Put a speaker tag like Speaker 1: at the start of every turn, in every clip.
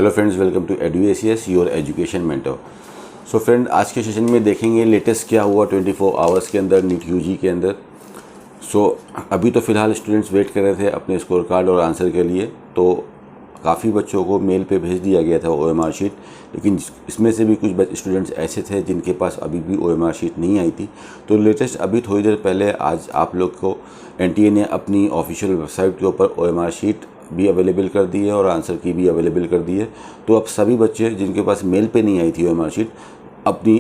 Speaker 1: Hello friends, welcome to EduACS your education mentor. So friend, आज के session में देखेंगे लेटेस्ट क्या हुआ 24 आवर्स के अंदर नीट यूजी के अंदर। अभी तो फ़िलहाल स्टूडेंट्स वेट कर रहे थे अपने स्कोर कार्ड और आंसर के लिए, तो काफ़ी बच्चों को मेल पे भेज दिया गया था OMR शीट, लेकिन इसमें से भी कुछ स्टूडेंट्स ऐसे थे जिनके पास अभी भी OMR शीट नहीं आई थी। तो लेटेस्ट अभी थोड़ी देर पहले आज आप लोग को NTA ने अपनी ऑफिशियल वेबसाइट के ऊपर OMR शीट भी अवेलेबल कर दी है और आंसर की भी अवेलेबल कर दी है। तो अब सभी बच्चे जिनके पास मेल पे नहीं आई थी OMR शीट, अपनी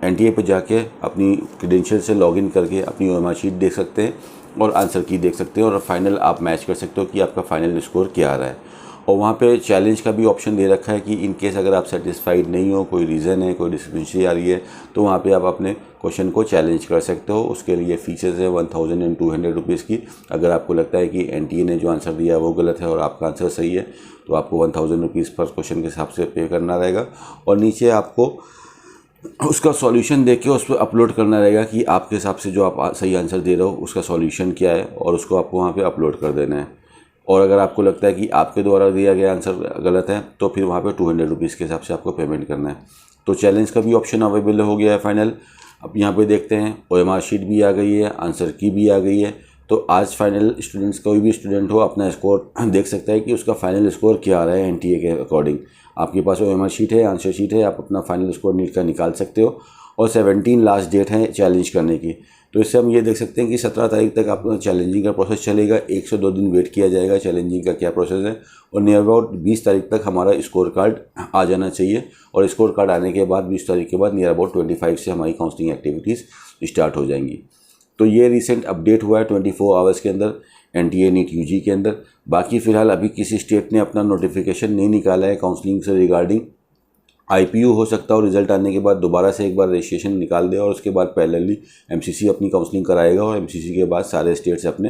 Speaker 1: NTA पे जाके अपनी क्रेडेंशियल से लॉगिन करके अपनी OMR शीट देख सकते हैं और आंसर की देख सकते हैं और फाइनल आप मैच कर सकते हो कि आपका फाइनल स्कोर क्या आ रहा है। और वहाँ पे चैलेंज का भी ऑप्शन दे रखा है कि इन केस अगर आप सेटिस्फाइड नहीं हो, कोई रीज़न है, कोई डिस्क्रिपेंसी आ रही है, तो वहाँ पे आप अपने क्वेश्चन को चैलेंज कर सकते हो। उसके लिए फीसेस है 1200 रुपीज़ की। अगर आपको लगता है कि NTA ने जो आंसर दिया वो गलत है और आपका आंसर सही है, तो आपको 1000 रुपीज़ पर क्वेश्चन के हिसाब से पे करना रहेगा और नीचे आपको उसका सॉल्यूशन देख के उस पर अपलोड करना रहेगा कि आपके हिसाब से जो आप सही आंसर दे रहे हो उसका सॉल्यूशन क्या है, और उसको आपको वहाँ पे अपलोड कर देना है। और अगर आपको लगता है कि आपके द्वारा दिया गया आंसर गलत है, तो फिर वहाँ पे 200 रुपीज़ के हिसाब से आपको पेमेंट करना है। तो चैलेंज का भी ऑप्शन अवेलेबल हो गया है फाइनल। अब यहाँ पे देखते हैं OMR शीट भी आ गई है, आंसर की भी आ गई है। तो आज फाइनल स्टूडेंट्स, कोई भी स्टूडेंट हो, अपना स्कोर देख सकता है कि उसका फाइनल स्कोर क्या आ रहा है NTA के अकॉर्डिंग। आपके पास OMR शीट है, आंसर शीट है, आप अपना फाइनल स्कोर नीट का निकाल सकते हो। और 17 लास्ट डेट है चैलेंज करने की। तो इससे हम ये देख सकते हैं कि 17 तारीख तक आपका चैलेंजिंग का प्रोसेस चलेगा। 1 से 2 दिन वेट किया जाएगा चैलेंजिंग का क्या प्रोसेस है, और नियर अबाउट 20 तारीख तक हमारा स्कोर कार्ड आ जाना चाहिए। और स्कोर कार्ड आने के बाद 20 तारीख के बाद नियर अबाउट 25 से हमारी काउंसलिंग एक्टिविटीज़ स्टार्ट हो जाएंगी। तो ये रिसेंट अपडेट हुआ है 24 आवर्स के अंदर NTA नीट यूजी के अंदर। बाकी फ़िलहाल अभी किसी स्टेट ने अपना नोटिफिकेशन नहीं निकाला है काउंसलिंग से रिगार्डिंग। IPU हो सकता है और रिज़ल्ट आने के बाद दोबारा से एक बार रजिस्ट्रेशन निकाल दे और उसके बाद पैरेलली MCC अपनी काउंसलिंग कराएगा और MCC के बाद सारे स्टेट से अपने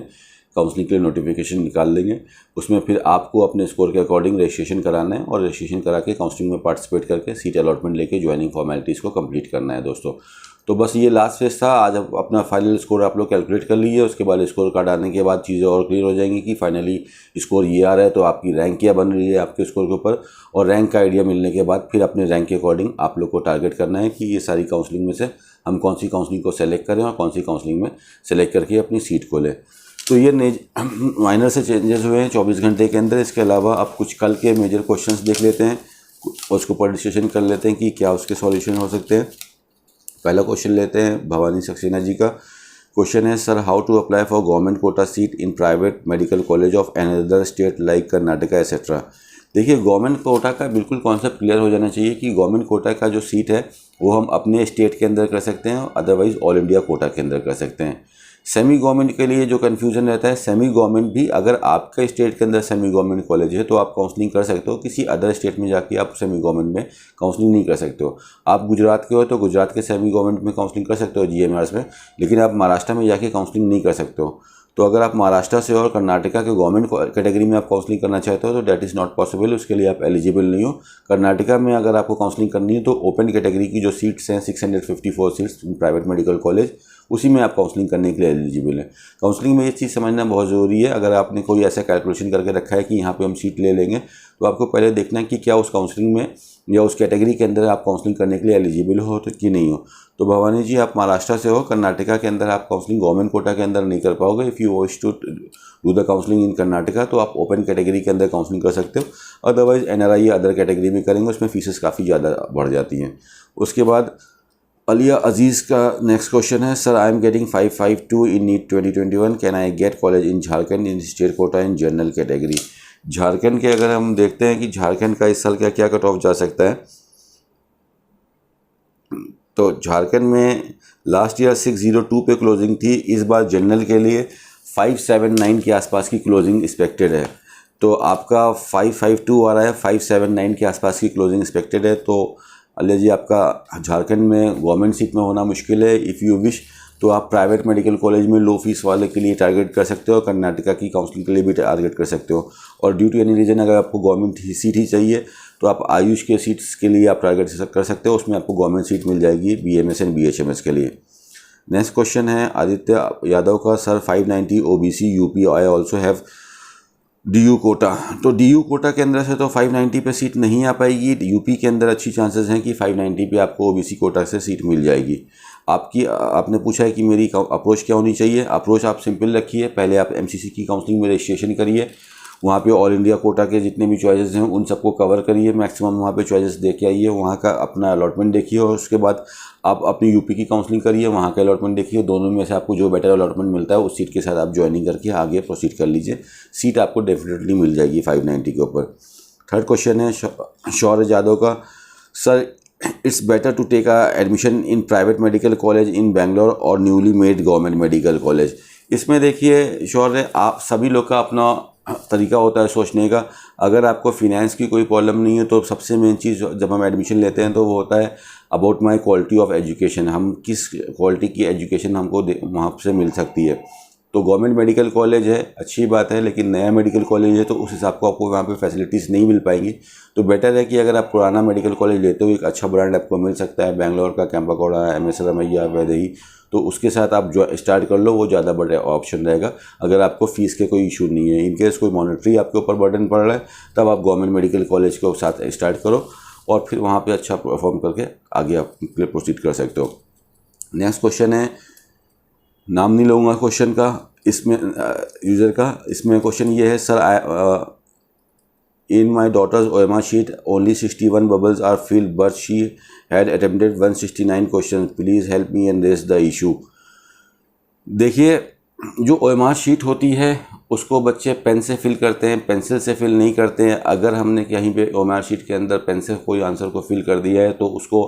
Speaker 1: काउंसलिंग के लिए नोटिफिकेशन निकाल देंगे। उसमें फिर आपको अपने स्कोर के अकॉर्डिंग रजिस्ट्रेशन कराना है और रजिस्ट्रेशन करा के काउंसलिंग में पार्टिसिपेट करके सीट अलॉटमेंट लेके ज्वाइनिंग फॉर्मेलिटीज़ को कंप्लीट करना है दोस्तों। तो बस ये लास्ट फेज था। आज अपना फाइनल स्कोर आप लोग कैलकुलेट कर लीजिए। उसके बाद स्कोर कार्ड आने के बाद चीज़ें और क्लियर हो जाएंगी कि फाइनली स्कोर ये आ रहा है, तो आपकी रैंक क्या बन रही है आपके स्कोर के ऊपर। और रैंक का आइडिया मिलने के बाद फिर अपने रैंक के अकॉर्डिंग आप लोग को टारगेट करना है कि ये सारी काउंसलिंग में से हम कौन सी काउंसलिंग को सेलेक्ट करें और कौन सी काउंसलिंग में सेलेक्ट करके अपनी सीट को लें। तो ये माइनर से चेंजेस हुए हैं 24 घंटे के अंदर। इसके अलावा अब कुछ कल के मेजर क्वेश्चंस देख लेते हैं, उसके ऊपर डिस्कशन कर लेते हैं कि क्या उसके सॉल्यूशन हो सकते हैं। पहला क्वेश्चन लेते हैं भवानी सक्सेना जी का। क्वेश्चन है, sir how to apply for government quota seat in private medical college of another state like Karnataka etcetera. देखिए, गवर्नमेंट कोटा का बिल्कुल कॉन्सेप्ट क्लियर हो जाना चाहिए कि गवर्नमेंट कोटा का जो सीट है वो हम अपने स्टेट के अंदर कर सकते हैं, अदरवाइज़ ऑल इंडिया कोटा के अंदर कर सकते हैं। सेमी गवर्नमेंट के लिए जो कन्फ्यूज़न रहता है, सेमी गवर्नमेंट भी अगर आपके स्टेट के अंदर सेमी गवर्नमेंट कॉलेज है तो आप काउंसलिंग कर सकते हो। किसी अदर स्टेट में जाके आप सेमी गवर्नमेंट में काउंसलिंग नहीं कर सकते हो। आप गुजरात के हो तो गुजरात के सेमी गवर्नमेंट में काउंसलिंग कर सकते हो GMRs में, लेकिन आप महाराष्ट्र में जाके काउंसलिंग नहीं कर सकते हो। तो अगर आप महाराष्ट्र से और कर्नाटका के गवर्नमेंट कैटेगरी में आप काउंसलिंग करना चाहते हो तो डैट इज़ नॉट पॉसिबल, उसके लिए आप एलिजिबल नहीं हो। कर्नाटका में अगर आपको काउंसलिंग करनी है तो ओपन कैटेगरी की जो सीट्स हैं 654 सीट्स प्राइवेट मेडिकल कॉलेज, उसी में आप काउंसलिंग करने के लिए एलिजिबल है। काउंसलिंग में ये चीज़ समझना बहुत ज़रूरी है। अगर आपने कोई ऐसा कैलकुलेशन करके रखा है कि यहाँ पे हम सीट ले लेंगे, तो आपको पहले देखना है कि क्या उस काउंसलिंग में या उस कैटेगरी के अंदर आप काउंसलिंग करने के लिए एलिजिबल हो तो कि नहीं हो। तो भवानी जी, आप महाराष्ट्र से हो, कर्नाटका के अंदर आप काउंसलिंग गवर्नमेंट कोटा के अंदर नहीं कर पाओगे। If you wish to do the counselling in Karnataka तो आप ओपन कैटेगरी के अंदर काउंसलिंग कर सकते हो, अदरवाइज NRI या अदर कैटेगरी में करेंगे, उसमें फीसेस काफ़ी ज़्यादा बढ़ जाती हैं। उसके बाद अलिया अजीज़ का नेक्स्ट क्वेश्चन है, sir I am getting 552 in NEET 2021, can I get college in Jharkhand in state quota in general category. Jharkhand के अगर हम देखते हैं कि झारखंड का इस साल क्या क्या कट ऑफ जा सकता है, तो झारखंड में लास्ट ईयर 602 पे क्लोजिंग थी। इस बार जनरल के लिए 579 के आसपास की क्लोजिंग एक्सपेक्टेड है। तो आपका 552 आ रहा है, 579 के आसपास की क्लोजिंग एक्सपेक्टेड है। तो अलिया जी, आपका झारखंड में गवर्नमेंट सीट में होना मुश्किल है। इफ़ यू विश तो आप प्राइवेट मेडिकल कॉलेज में लो फीस वाले के लिए टारगेट कर सकते हो, कर्नाटका की काउंसलिंग के लिए भी टारगेट कर सकते हो। और ड्यू टू एनी रीज़न अगर आपको गवर्नमेंट सीट ही चाहिए तो आप आयुष के सीट्स के लिए आप टारगेट कर सकते हो, उसमें आपको गवर्नमेंट सीट मिल जाएगी BMS एंड BHMS के लिए। नेक्स्ट क्वेश्चन है आदित्य यादव का, sir 590 OBC UP I also have DU quota, तो डीयू कोटा के अंदर से तो 590 पे सीट नहीं आ पाएगी। यूपी के अंदर अच्छी चांसेस हैं कि 590 पे आपको ओबीसी कोटा से सीट मिल जाएगी। आपने पूछा है कि मेरी अप्रोच क्या होनी चाहिए। अप्रोच आप सिंपल रखिए, पहले आप एमसीसी की काउंसलिंग में रजिस्ट्रेशन करिए, वहाँ पे ऑल इंडिया कोटा के जितने भी चॉइसेस हैं उन सबको कवर करिए, मैक्सिमम वहाँ पे चॉइसेस दे के आइए, वहाँ का अपना अलॉटमेंट देखिए और उसके बाद आप अपनी यूपी की काउंसलिंग करिए, वहाँ का अलॉटमेंट देखिए, दोनों में से आपको जो बेटर अलॉटमेंट मिलता है उस सीट के साथ आप ज्वाइनिंग करके आगे प्रोसीड कर लीजिए, सीट आपको डेफिनेटली मिल जाएगी 590 के ऊपर। थर्ड क्वेश्चन है शौर्य यादव का, sir it's better to take admission in private medical college in Bangalore or newly made government medical college. इसमें देखिए शौर्य, आप सभी लोग का अपना तरीका होता है सोचने का। अगर आपको फिनेंस की कोई प्रॉब्लम नहीं है तो सबसे मेन चीज़ जब हम एडमिशन लेते हैं तो वो होता है about my quality of education, हम किस क्वालिटी की एजुकेशन हमको वहाँ से मिल सकती है। तो गवर्नमेंट मेडिकल कॉलेज है, अच्छी बात है, लेकिन नया मेडिकल कॉलेज है तो उस हिसाब को आपको वहाँ पे फैसिलिटीज़ नहीं मिल पाएंगी। तो बेटर है कि अगर आप पुराना मेडिकल कॉलेज लेते हो, एक अच्छा ब्रांड आपको मिल सकता है, बेंगलोर का कैंपाकोड़ा, एमएस रमैया, वैदेही, तो उसके साथ आप जो स्टार्ट कर लो, वो ज़्यादा बड़ा ऑप्शन रहेगा अगर आपको फ़ीस के कोई इशू नहीं है। इनकेस कोई मॉनेटरी आपके ऊपर बर्डन पड़ रहा है तब आप गवर्नमेंट मेडिकल कॉलेज के साथ स्टार्ट करो और फिर वहाँ पे अच्छा परफॉर्म करके आगे आप प्रोसीड कर सकते हो। नेक्स्ट क्वेश्चन है, नाम नहीं लूँगा क्वेश्चन का, इसमें यूज़र का, इसमें क्वेश्चन ये है, sir in my daughter's OMR sheet only 61 bubbles are filled but she had attempted 169 questions, please help me and raise the issue। देखिए, जो OMR शीट होती है उसको बच्चे पेन से फिल करते हैं, पेंसिल से फिल नहीं करते हैं। अगर हमने कहीं पे OMR शीट के अंदर पेन से कोई आंसर को फिल कर दिया है तो उसको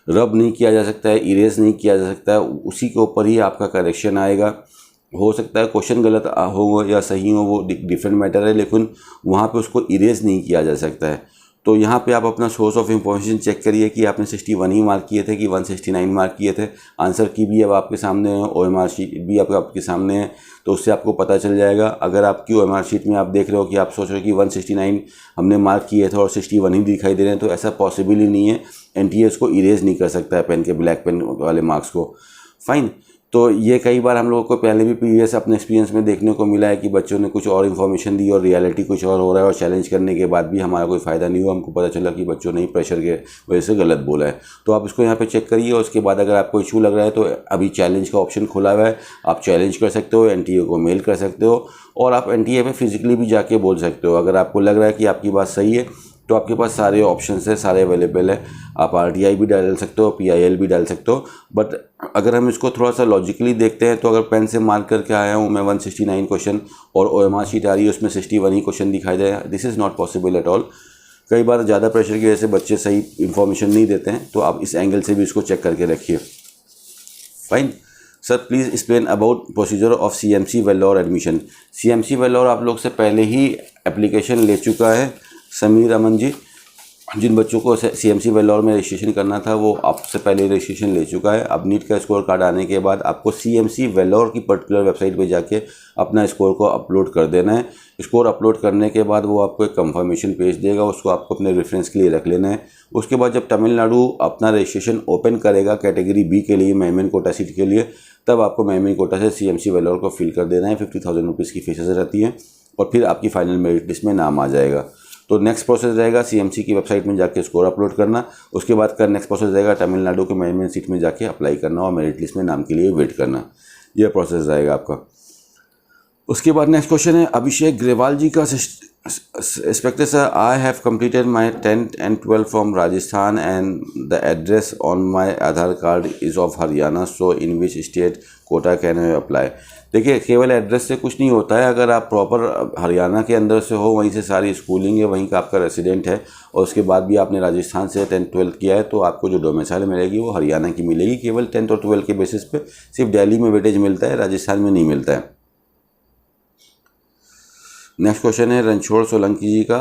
Speaker 1: रब नहीं किया जा सकता है, इरेज नहीं किया जा सकता है, उसी के ऊपर ही आपका करेक्शन आएगा। हो सकता है क्वेश्चन गलत हो या सही हो, वो डिफरेंट मैटर है, लेकिन वहाँ पे उसको इरेज नहीं किया जा सकता है। तो यहाँ पे आप अपना सोर्स ऑफ इंफॉर्मेशन चेक करिए कि आपने 61 ही मार्क किए थे कि 169 मार्क किए थे। आंसर की भी अब आपके सामने है, OMR शीट भी आपके सामने है, तो उससे आपको पता चल जाएगा। अगर आपकी OMR शीट में आप देख रहे हो कि आप सोच रहे हो कि 169 हमने मार्क किए थे और 61 ही दिखाई दे रहे हैं, तो ऐसा पॉसिबल ही नहीं है। NTA उसको इरेज नहीं कर सकता है पेन के ब्लैक पेन वाले मार्क्स को। फाइन, तो ये कई बार हम लोगों को पहले भी प्रीवियस अपने एक्सपीरियंस में देखने को मिला है कि बच्चों ने कुछ और इन्फॉर्मेशन दी और रियलिटी कुछ और हो रहा है, और चैलेंज करने के बाद भी हमारा कोई फ़ायदा नहीं हुआ। हमको पता चला कि बच्चों ने ही प्रेशर के वजह से गलत बोला है। तो आप इसको यहाँ पे चेक करिए और उसके बाद अगर आपको इशू लग रहा है तो अभी चैलेंज का ऑप्शन खुला हुआ है, आप चैलेंज कर सकते हो, NTA को मेल कर सकते हो और आप NTA पे फिजिकली भी जाके बोल सकते हो। अगर आपको लग रहा है कि आपकी बात सही है तो आपके पास सारे ऑप्शंस है, सारे अवेलेबल है। आप RTI भी डाल सकते हो, PIL भी डाल सकते हो। बट अगर हम इसको थोड़ा सा लॉजिकली देखते हैं तो अगर पेन से मार्क करके आया हूँ मैं 169 क्वेश्चन और OMR शीट आ रही है उसमें 61 ही क्वेश्चन दिखाई दे, this is not possible at all. कई बार ज़्यादा प्रेशर की वजह से बच्चे सही इन्फॉर्मेशन नहीं देते हैं, तो आप इस एंगल से भी इसको चेक करके रखिए। Fine sir, please explain about procedure of CMC Vellore admission. CMC Vellore आप लोग से पहले ही एप्लीकेशन ले चुका है समीर अमन जी। जिन बच्चों को CMC वेल्लोर में रजिस्ट्रेशन करना था वो आपसे पहले रजिस्ट्रेशन ले चुका है। अब नीट का स्कोर कार्ड आने के बाद आपको CMC वेल्लोर की पर्टिकुलर वेबसाइट पे जाके अपना स्कोर को अपलोड कर देना है। स्कोर अपलोड करने के बाद वो आपको एक कंफर्मेशन पेज देगा, उसको आपको अपने रेफरेंस के लिए रख लेना है। उसके बाद जब तमिलनाडु अपना रजिस्ट्रेशन ओपन करेगा कैटेगरी B के लिए, मेमन कोटा सीट के लिए, तब आपको मेमन कोटा से CMC वेल्लोर को फिल कर देना है। 50,000 रुपीज़ की फीसेस रहती हैं और फिर आपकी फाइनल मेरिट लिस्ट में नाम आ जाएगा। तो नेक्स्ट प्रोसेस रहेगा CMC की वेबसाइट में जाके स्कोर अपलोड करना। उसके बाद का नेक्स्ट प्रोसेस रहेगा तमिलनाडु के मैनेजमेंट सीट में जाके अप्लाई करना और मेरिट लिस्ट में नाम के लिए वेट करना। यह प्रोसेस रहेगा आपका। उसके बाद नेक्स्ट क्वेश्चन है अभिषेक ग्रेवाल जी का, Inspector sir, I have completed my 10th and 12th from Rajasthan and the address on my Aadhaar card is of Haryana, so in which state quota can I apply? देखिए, केवल address से कुछ नहीं होता है। अगर आप प्रॉपर हरियाणा के अंदर से हो, वहीं से सारी स्कूलिंग है, वहीं का आपका रेसिडेंट है और उसके बाद भी आपने राजस्थान से 10th 12th किया है, तो आपको जो डोमिसाइल मिलेगी वो हरियाणा की मिलेगी। केवल 10th और 12th के बेसिस पे सिर्फ दिल्ली में वेटेज मिलता है, राजस्थान में नहीं मिलता है। नेक्स्ट क्वेश्चन है रणछोड़ सोलंकी जी का,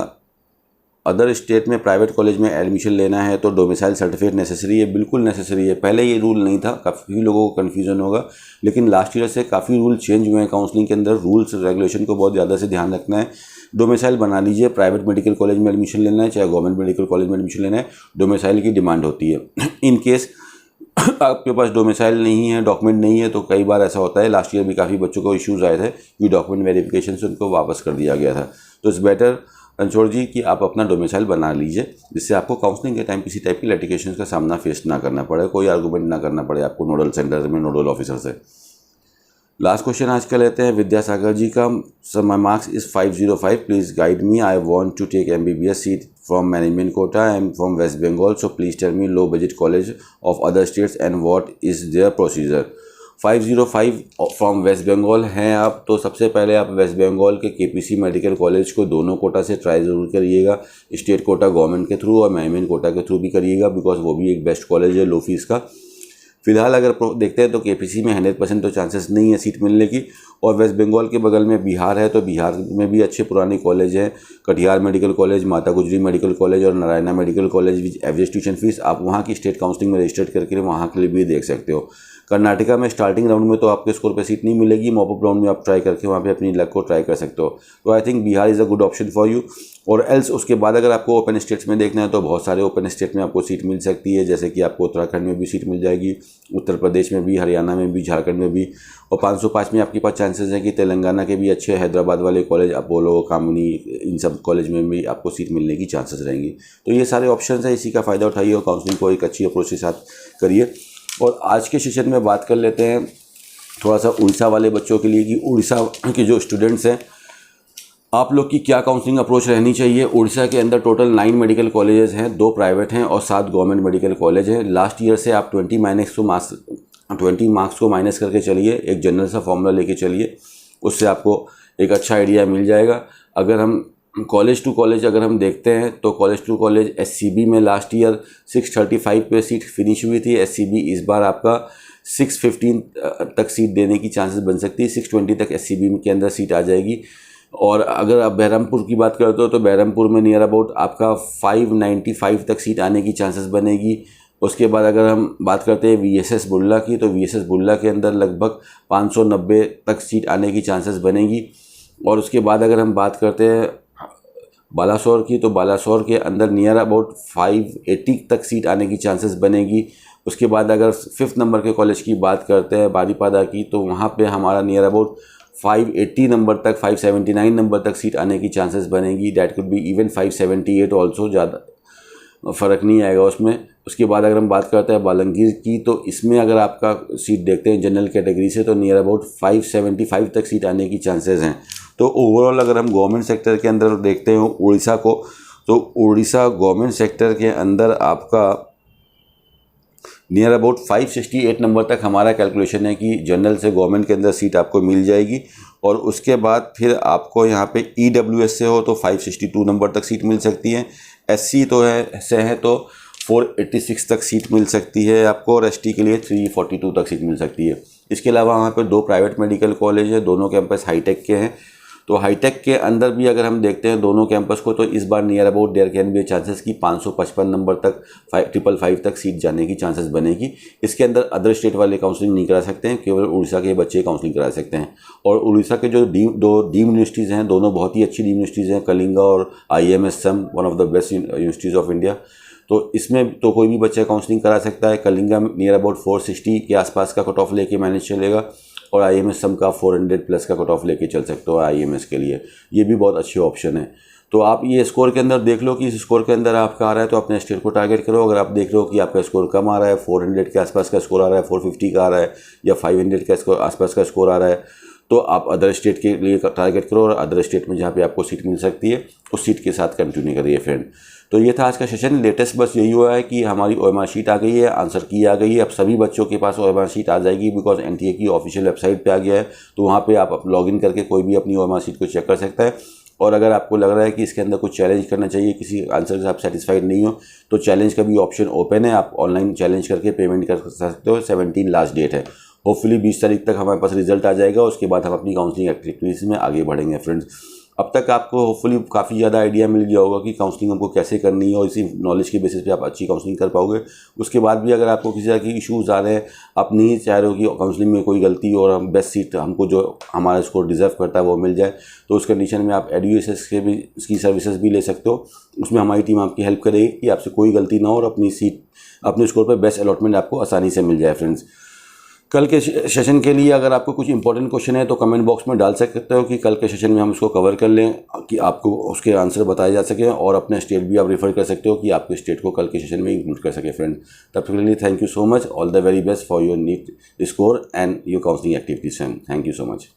Speaker 1: अदर स्टेट में प्राइवेट कॉलेज में एडमिशन लेना है तो डोमिसाइल सर्टिफिकेट नेसेसरी है? बिल्कुल नेसेसरी है। पहले ये रूल नहीं था, काफ़ी लोगों को कन्फ्यूजन होगा, लेकिन लास्ट ईयर से काफ़ी रूल चेंज हुए हैं। काउंसलिंग के अंदर रूल्स रेगुलेशन को बहुत ज़्यादा से ध्यान रखना है। डोमिसाइल बना लीजिए, प्राइवेट मेडिकल कॉलेज में एडमिशन लेना है चाहे गवर्नमेंट मेडिकल कॉलेज में एडमिशन लेना है, डोमिसाइल की डिमांड होती है। इन केस आपके पास डोमिसाइल नहीं है, डॉक्यूमेंट नहीं है, तो कई बार ऐसा होता है, लास्ट ईयर भी काफ़ी बच्चों को इश्यूज़ आए थे कि डॉक्यूमेंट वेरिफिकेशन से उनको वापस कर दिया गया था। तो इट्स बेटर रणछोड़ जी कि आप अपना डोमिसाइल बना लीजिए, जिससे आपको काउंसलिंग के टाइम किसी टाइप की लिटिगेशन का सामना फेस ना करना पड़े, कोई आर्गूमेंट ना करना पड़े आपको नोडल सेंटर में नोडल ऑफिसर से। लास्ट क्वेश्चन आज का लेते हैं विद्यासागर जी का। Sir my marks is 505, please guide me, I want to take MBBS seat from management quota, I am from West Bengal, so please tell me low budget college of other states and what is their procedure. 505 from West Bengal हैं आप, तो सबसे पहले आप waste Bengal के KPC medical college को दोनों कोटा से ट्राई ज़रूर करिएगा, स्टेट कोटा गवर्नमेंट के थ्रू और मैनेजमेंट कोटा के थ्रू भी करिएगा, बिकॉज वो भी एक बेस्ट कॉलेज है लो फीस का। फिलहाल अगर देखते हैं तो KPC में 100% तो चांसेस नहीं है सीट मिलने की, और वेस्ट बंगाल के बगल में बिहार है, तो बिहार में भी अच्छे पुराने कॉलेज हैं, कटिहार मेडिकल कॉलेज, माता गुजरी मेडिकल कॉलेज और नारायणा मेडिकल कॉलेज विच एवरेज ट्यूशन फीस। आप वहाँ की स्टेट काउंसलिंग में रजिस्टर्ड करके वहाँ के लिए भी देख सकते हो। कर्नाटका में स्टार्टिंग राउंड में तो आपके स्कोर पे सीट नहीं मिलेगी, मॉपअप राउंड में आप ट्राई करके वहाँ पे अपनी लक को ट्राई कर सकते हो। तो I think Bihar is a good option for you. और एल्स उसके बाद अगर आपको ओपन स्टेट्स में देखना है तो बहुत सारे ओपन स्टेट में आपको सीट मिल सकती है, जैसे कि आपको उत्तराखंड में भी सीट मिल जाएगी, उत्तर प्रदेश में भी, हरियाणा में भी, झारखंड में भी, और 505 में आपके पास चांसेस हैं कि तेलंगाना के भी अच्छे हैदराबाद वाले कॉलेज, अपोलो, कामुनी, इन सब कॉलेज में भी आपको सीट मिलने की चांसेस रहेंगी। तो ये सारे ऑप्शन हैं, इसी का फ़ायदा उठाइए और काउंसलिंग को एक अच्छी अप्रोच के साथ करिए। और आज के सेशन में बात कर लेते हैं थोड़ा सा उड़ीसा वाले बच्चों के लिए कि उड़ीसा के जो स्टूडेंट्स हैं आप लोग की क्या काउंसलिंग अप्रोच रहनी चाहिए। उड़ीसा के अंदर टोटल 9 मेडिकल कॉलेजेस हैं, 2 प्राइवेट हैं और 7 गवर्नमेंट मेडिकल कॉलेज हैं। लास्ट ईयर से आप 20 मार्क्स को माइनस करके चलिए, एक जनरल सा फॉर्मूला लेके चलिए, उससे आपको एक अच्छा आइडिया मिल जाएगा। अगर हम कॉलेज टू कॉलेज अगर हम देखते हैं तो कॉलेज टू कॉलेज SCB में लास्ट ईयर 635 पे सीट फिनिश हुई थी। SCB इस बार आपका 615 तक सीट देने की चांसेस बन सकती है, 620 तक SCB के अंदर सीट आ जाएगी। और अगर आप बहरमपुर की बात करते हो तो बहरमपुर में नियर अबाउट आपका 595 तक सीट आने की चांसेस बनेगी। उसके बाद अगर हम बात करते हैं VSS बुल्ला की, तो VSS बुल्ला के अंदर लगभग 590 तक सीट आने की चांसेस बनेगी। और उसके बाद अगर हम बात करते हैं बालासोर की, तो बालासोर के अंदर नियर अबाउट 580 तक सीट आने की चांसेस बनेगी। उसके बाद अगर 5th नंबर के कॉलेज की बात करते हैं बारीपादा की, तो वहाँ पे हमारा नियर अबाउट 580 नंबर तक, 579 नंबर तक सीट आने की चांसेस बनेगी। That could be even 578 also, ज़्यादा फ़र्क नहीं आएगा उसमें। उसके बाद अगर हम बात करते हैं बालंगीर की, तो इसमें अगर आपका सीट देखते हैं जनरल कैटेगरी से, तो नियर अबाउट 575 तक सीट आने की चांसेस हैं। तो ओवरऑल अगर हम गवर्नमेंट सेक्टर के अंदर देखते हैं उड़ीसा को, तो उड़ीसा गवर्नमेंट सेक्टर के अंदर आपका नियर अबाउट 568 नंबर तक हमारा कैलकुलेशन है कि जनरल से गवर्नमेंट के अंदर सीट आपको मिल जाएगी। और उसके बाद फिर आपको यहाँ पे EWS से हो तो 562 नंबर तक सीट मिल सकती है। SC तो है तो 486 तक सीट मिल सकती है आपको, और ST के लिए 342 तक सीट मिल सकती है। इसके अलावा वहाँ पे 2 प्राइवेट मेडिकल कॉलेज है, दोनों कैंपस हाईटेक के हैं। तो हाईटेक के अंदर भी अगर हम देखते हैं दोनों कैंपस को, तो इस बार near about there can be chances की 555 नंबर तक 555 तक सीट जाने की चांसेस बनेगी। इसके अंदर अदर स्टेट वाले काउंसलिंग नहीं करा सकते हैं, केवल उड़ीसा के बच्चे काउंसलिंग करा सकते हैं। और उड़ीसा के जो दो डीम यूनिवर्सिटीज़ हैं, दोनों बहुत ही अच्छी डीम यूनिवर्सिटीज़ हैं, कलिंगा और IMS some, one of the best universities of India. तो इसमें तो कोई भी बच्चा काउंसलिंग करा सकता है। कलिंगा नियर अबाउट 460 के आसपास का कट ऑफ लेके मैनेज चलेगा, और IMS सम का 400 प्लस का कट ऑफ लेके चल सकते हो IMS के लिए। ये भी बहुत अच्छे ऑप्शन है। तो आप ये स्कोर के अंदर देख लो कि इस स्कोर के अंदर आपका आ रहा है तो अपने स्टेट को टारगेट करो। अगर आप देख रहे हो कि आपका स्कोर कम आ रहा है, 400 के आसपास का स्कोर आ रहा है, 450 का आ रहा है, या 500 के आसपास का स्कोर आ रहा है, तो आप अदर स्टेट के लिए टारगेट करो, और अदर स्टेट में जहाँ पे आपको सीट मिल सकती है उस सीट के साथ कंटिन्यू करिए फ्रेंड। तो ये था आज का सेशन। लेटेस्ट बस यही हुआ है कि हमारी OMR शीट आ गई है, आंसर की आ गई है। अब सभी बच्चों के पास OMR शीट आ जाएगी, बिकॉज NTA की ऑफिशियल वेबसाइट पे आ गया है। तो वहाँ पे आप लॉगिन करके कोई भी अपनी OMR शीट को चेक कर सकता है। और अगर आपको लग रहा है कि इसके अंदर कुछ चैलेंज करना चाहिए, किसी आंसर से आप सेटिस्फाइड नहीं हो, तो चैलेंज का भी ऑप्शन ओपन है। आप ऑनलाइन चैलेंज करके पेमेंट कर सकते हो। 17 लास्ट डेट है। होपफुली 20 तारीख तक हमारे पास रिजल्ट आ जाएगा। उसके बाद हम अपनी काउंसलिंग एक्टिविटीज़ में आगे बढ़ेंगे फ्रेंड्स। अब तक आपको होपफुली काफ़ी ज़्यादा आइडिया मिल गया होगा कि काउंसलिंग हमको कैसे करनी है, और इसी नॉलेज के बेसिस पे आप अच्छी काउंसलिंग कर पाओगे। उसके बाद भी अगर आपको किसी तरह की इश्यूज़ आ रहे हैं, आप नहीं चाह रहे हो कि काउंसलिंग में कोई गलती और हम बेस्ट सीट हमको जो हमारा स्कोर डिज़र्व करता है वो मिल जाए, तो उस कंडीशन में आप EduSS के भी इसकी सर्विसेज भी ले सकते हो। उसमें हमारी टीम आपकी हेल्प करेगी कि आपसे कोई गलती ना हो और अपनी सीट, अपने स्कोर पर बेस्ट अलॉटमेंट आपको आसानी से मिल जाए फ्रेंड्स। कल के सेशन के लिए अगर आपको कुछ इंपॉर्टेंट क्वेश्चन है तो कमेंट बॉक्स में डाल सकते हो कि कल के सेशन में हम उसको कवर कर लें, कि आपको उसके आंसर बताए जा सके, और अपने स्टेट भी आप रेफर कर सकते हो कि आपके स्टेट को कल के सेशन में इंक्लूड कर सके। फ्रेंड, तब तक के लिए thank you so much, all the very best for your NEET score and your counselling activities. Thank you so much.